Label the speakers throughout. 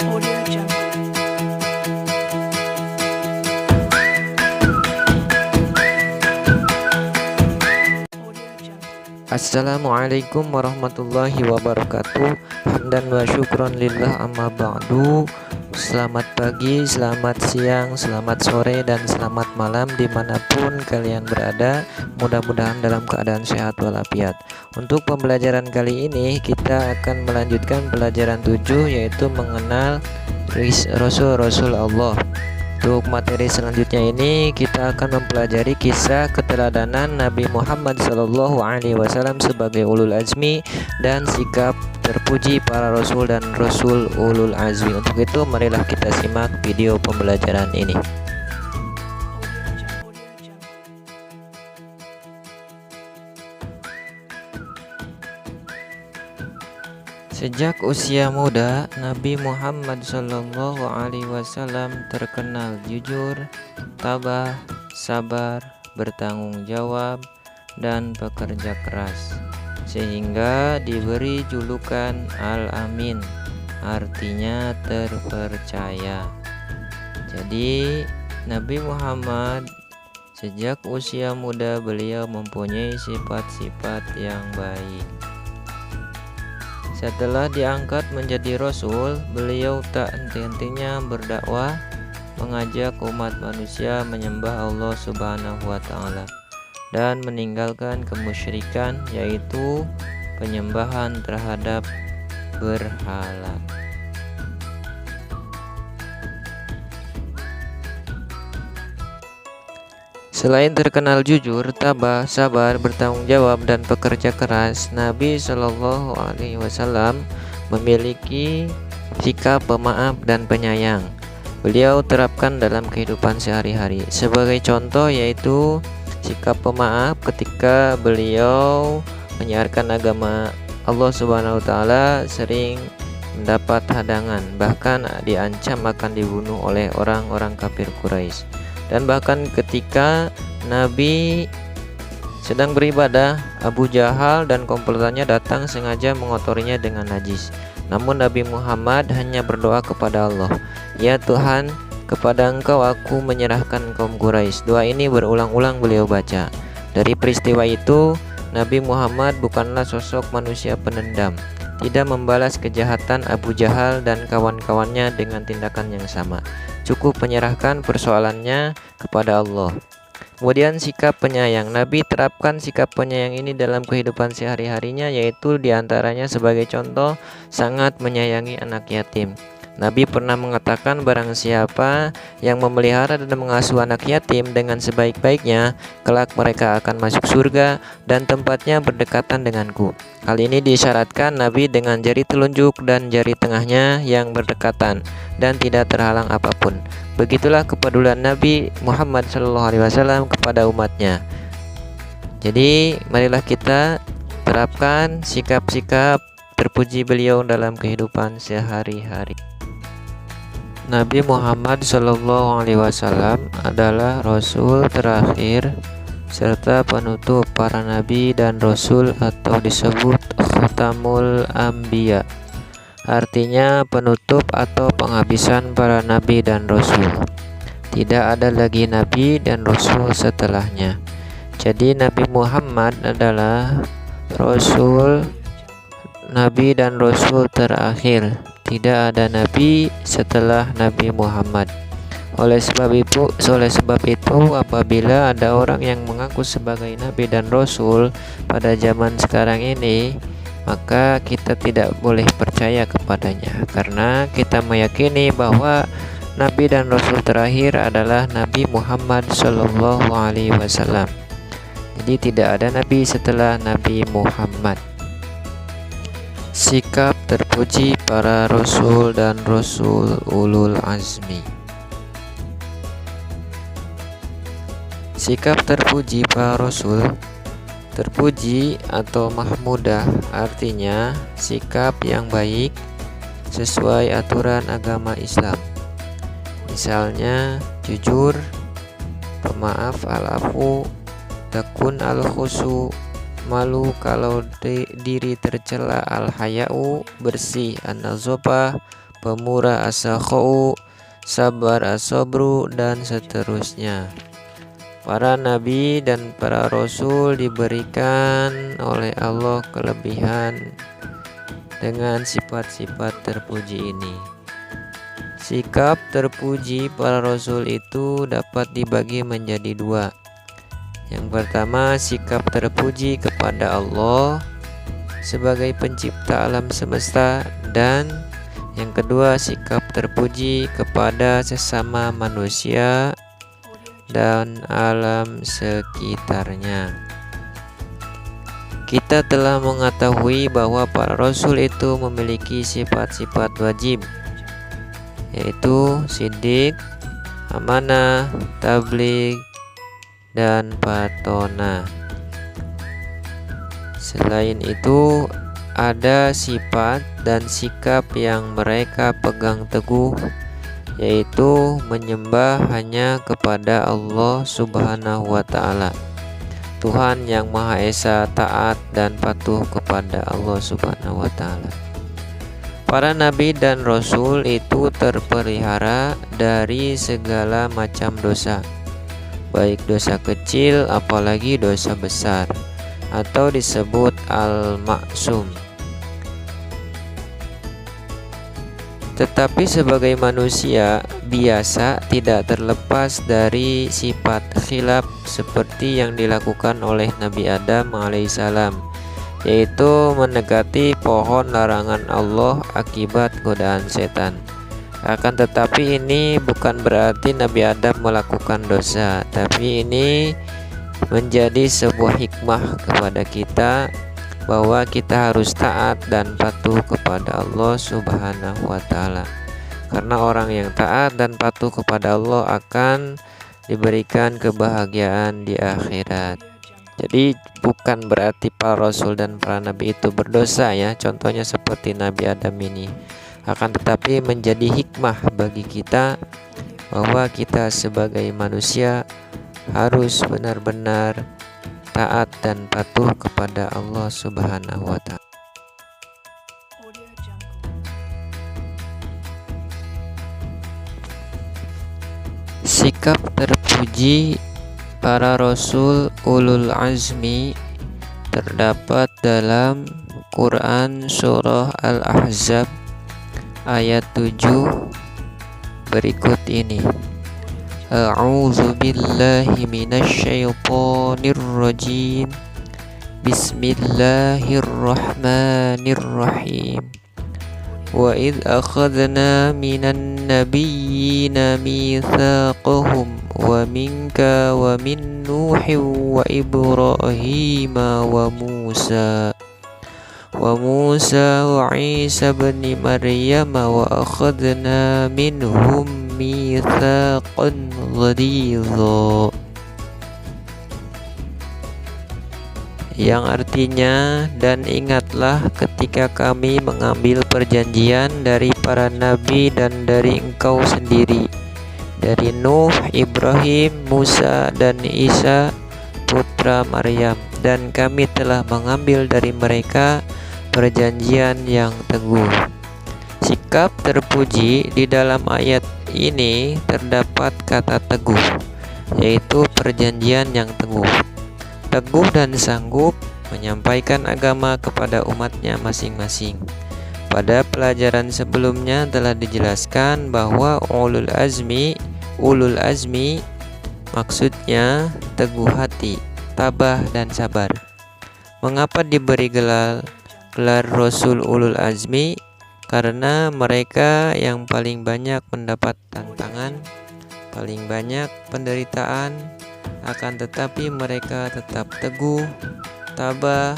Speaker 1: Audio Jungle. Audio Jungle.
Speaker 2: Assalamualaikum warahmatullahi wabarakatuh. Hamdan wa syukron lillah amma ba'du. Selamat pagi, selamat siang, selamat sore, dan selamat malam dimanapun kalian berada. Mudah-mudahan dalam keadaan sehat walafiat. Untuk pembelajaran kali ini kita akan melanjutkan pelajaran 7, yaitu mengenal Rasul-Rasul Allah. Untuk materi selanjutnya ini kita akan mempelajari kisah keteladanan Nabi Muhammad SAW sebagai ulul azmi dan sikap terpuji para rasul dan rasul ulul azmi. Untuk itu marilah kita simak video pembelajaran ini. Sejak usia muda, Nabi Muhammad SAW terkenal jujur, tabah, sabar, bertanggung jawab, dan pekerja keras, sehingga diberi julukan Al-Amin, artinya terpercaya. Jadi, Nabi Muhammad sejak usia muda beliau mempunyai sifat-sifat yang baik. Setelah diangkat menjadi rasul, beliau tak henti-hentinya berdakwah, mengajak umat manusia menyembah Allah Subhanahu wa taala dan meninggalkan kemusyrikan, yaitu penyembahan terhadap berhala. Selain terkenal jujur, tabah, sabar, bertanggung jawab, dan pekerja keras, Nabi Shallallahu Alaihi Wasallam memiliki sikap pemaaf dan penyayang. Beliau terapkan dalam kehidupan sehari-hari. Sebagai contoh yaitu sikap pemaaf ketika beliau menyiarkan agama Allah Subhanahu Wa Taala sering mendapat hadangan, bahkan diancam akan dibunuh oleh orang-orang kafir Quraisy. Dan bahkan ketika Nabi sedang beribadah, Abu Jahal dan komplotannya datang sengaja mengotorinya dengan najis. Namun Nabi Muhammad hanya berdoa kepada Allah, "Ya Tuhan, kepada Engkau aku menyerahkan kaum Quraisy." Doa ini berulang-ulang beliau baca. Dari peristiwa itu, Nabi Muhammad bukanlah sosok manusia penendam, tidak membalas kejahatan Abu Jahal dan kawan-kawannya dengan tindakan yang sama. Cukup menyerahkan persoalannya kepada Allah. Kemudian sikap penyayang. Nabi terapkan sikap penyayang ini dalam kehidupan sehari-harinya, yaitu diantaranya sebagai contoh sangat menyayangi anak yatim. Nabi pernah mengatakan, barang siapa yang memelihara dan mengasuh anak yatim dengan sebaik-baiknya, kelak mereka akan masuk surga dan tempatnya berdekatan denganku. Hal ini disyaratkan Nabi dengan jari telunjuk dan jari tengahnya yang berdekatan dan tidak terhalang apapun. Begitulah kepedulian Nabi Muhammad SAW kepada umatnya. Jadi marilah kita terapkan sikap-sikap terpuji beliau dalam kehidupan sehari-hari. Nabi Muhammad SAW adalah Rasul terakhir serta penutup para nabi dan rasul, atau disebut Khatamul Anbiya, artinya penutup atau penghabisan para nabi dan rasul. Tidak ada lagi nabi dan rasul setelahnya. Jadi Nabi Muhammad adalah Rasul, nabi dan rasul terakhir. Tidak ada nabi setelah Nabi Muhammad. Oleh sebab itu, apabila ada orang yang mengaku sebagai nabi dan rasul pada zaman sekarang ini, maka kita tidak boleh percaya kepadanya, karena kita meyakini bahwa nabi dan rasul terakhir adalah Nabi Muhammad SAW. Jadi tidak ada nabi setelah Nabi Muhammad. Sikap terpuji para rasul dan rasul ulul azmi. Sikap terpuji para rasul. Terpuji atau mahmudah artinya sikap yang baik sesuai aturan agama Islam. Misalnya jujur, pemaaf, al-afu, takun, al-khusu, malu kalau diri tercela, al-haya'u, bersih, an-nazofah, pemurah as-sakhau, sabar as-sabru, dan seterusnya. Para nabi dan para rasul diberikan oleh Allah kelebihan dengan sifat-sifat terpuji ini. Sikap terpuji para rasul itu dapat dibagi menjadi dua. Yang pertama, sikap terpuji kepada Allah sebagai pencipta alam semesta, dan yang kedua, sikap terpuji kepada sesama manusia dan alam sekitarnya. Kita telah mengetahui bahwa para rasul itu memiliki sifat-sifat wajib, yaitu siddiq, amanah, tabligh, dan patona. Selain itu, ada sifat dan sikap yang mereka pegang teguh, yaitu menyembah hanya kepada Allah Subhanahu wa Ta'ala, Tuhan yang Maha Esa, taat dan patuh kepada Allah Subhanahu wa Ta'ala. Para nabi dan rasul itu terpelihara dari segala macam dosa, baik dosa kecil apalagi dosa besar, atau disebut al-maksum. Tetapi sebagai manusia biasa tidak terlepas dari sifat khilaf seperti yang dilakukan oleh Nabi Adam alaihissalam, yaitu mendekati pohon larangan Allah akibat godaan setan. Akan tetapi ini bukan berarti Nabi Adam melakukan dosa, tapi ini menjadi sebuah hikmah kepada kita bahwa kita harus taat dan patuh kepada Allah Subhanahu wa Ta'ala. Karena orang yang taat dan patuh kepada Allah akan diberikan kebahagiaan di akhirat. Jadi bukan berarti para rasul dan para nabi itu berdosa ya, contohnya seperti Nabi Adam ini. Akan tetapi menjadi hikmah bagi kita bahwa kita sebagai manusia harus benar-benar taat dan patuh kepada Allah Subhanahu wa Ta'ala.
Speaker 1: Audio Jungle.
Speaker 2: Sikap terpuji para rasul ulul azmi terdapat dalam Quran surah Al-Ahzab ayat 7 berikut ini. A'udzu billahi minasyaitonir rajim. Bismillahirrahmanirrahim. Wa id akhadna minan nabiyyina mitsaqahum wa minka wa min Nuhin wa Ibrahim wa Musa wa Isa bin Maryam wa akhadna minhum mitsaqan ghalidha, yang artinya, dan ingatlah ketika kami mengambil perjanjian dari para nabi dan dari engkau sendiri, dari Nuh, Ibrahim, Musa, dan Isa putra Maryam, dan kami telah mengambil dari mereka perjanjian yang teguh. Sikap terpuji di dalam ayat ini terdapat kata teguh, yaitu perjanjian yang teguh. Teguh dan sanggup menyampaikan agama kepada umatnya masing-masing. Pada pelajaran sebelumnya telah dijelaskan bahwa ulul azmi maksudnya teguh hati, tabah dan sabar. Mengapa diberi gelar Rasul ulul azmi? Karena mereka yang paling banyak mendapat tantangan, paling banyak penderitaan, akan tetapi mereka tetap teguh, tabah,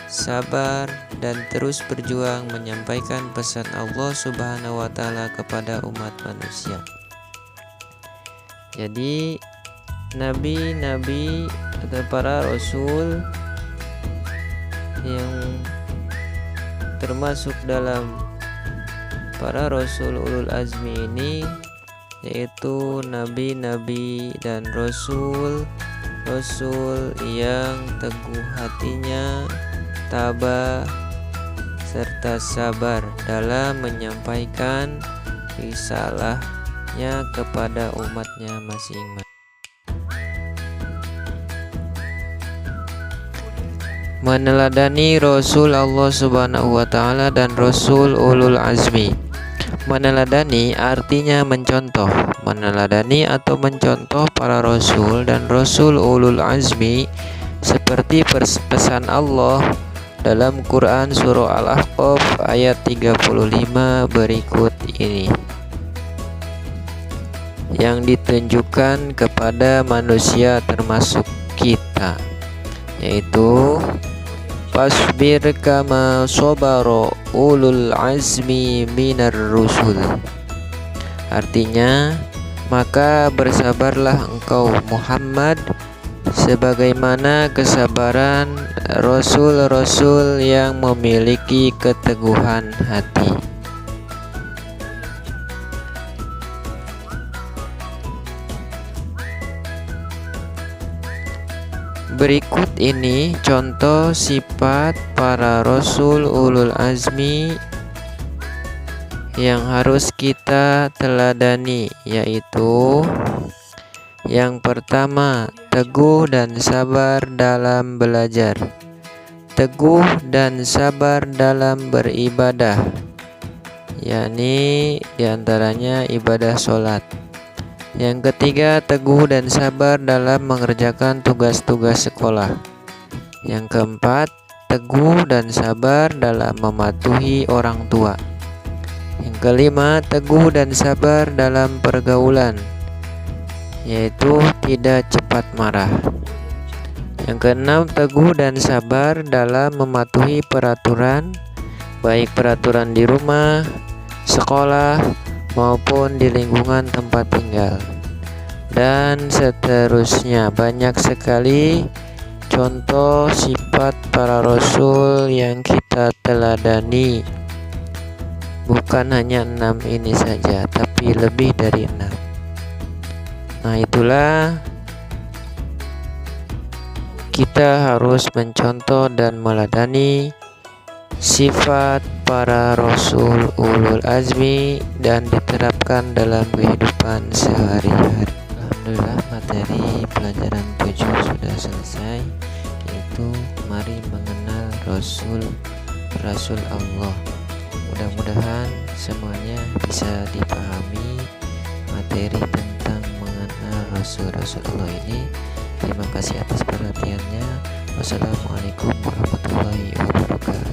Speaker 2: sabar, dan terus berjuang menyampaikan pesan Allah Subhanahu wa Ta'ala kepada umat manusia. Jadi nabi-nabi atau para rasul yang termasuk dalam para rasul ulul azmi ini, yaitu nabi-nabi dan rasul yang teguh hatinya, tabah, serta sabar dalam menyampaikan risalahnya kepada umatnya masing-masing. Meneladani Rasul Allah Subhanahu wa Ta'ala dan Rasul Ulul Azmi. Meneladani artinya mencontoh. Meneladani atau mencontoh para Rasul dan Rasul Ulul Azmi seperti pesan Allah dalam Quran Surah Al-Ahqaf ayat 35 berikut ini, yang ditunjukkan kepada manusia termasuk kita, yaitu fasbir kama sabara ulul azmi minar rusul. Artinya, maka bersabarlah engkau Muhammad sebagaimana kesabaran rasul-rasul yang memiliki keteguhan hati. Berikut ini contoh sifat para Rasul Ulul Azmi yang harus kita teladani, yaitu yang pertama, teguh dan sabar dalam belajar, teguh dan sabar dalam beribadah, yakni diantaranya ibadah sholat. Yang ketiga, teguh dan sabar dalam mengerjakan tugas-tugas sekolah. Yang keempat, teguh dan sabar dalam mematuhi orang tua. Yang kelima, teguh dan sabar dalam pergaulan, yaitu tidak cepat marah. Yang keenam, teguh dan sabar dalam mematuhi peraturan, baik peraturan di rumah, sekolah, maupun di lingkungan tempat tinggal, dan seterusnya. Banyak sekali contoh sifat para Rasul yang kita teladani. Bukan hanya 6 ini saja, tapi lebih dari 6. Nah, itulah kita harus mencontoh dan meladani sifat para Rasul Ulul Azmi dan diterapkan dalam kehidupan sehari-hari. Alhamdulillah, materi pelajaran 7 sudah selesai, yaitu mari mengenal Rasul Allah. Mudah-mudahan semuanya bisa dipahami materi tentang mengenal Rasul Allah ini. Terima kasih atas perhatiannya. Wassalamualaikum warahmatullahi wabarakatuh.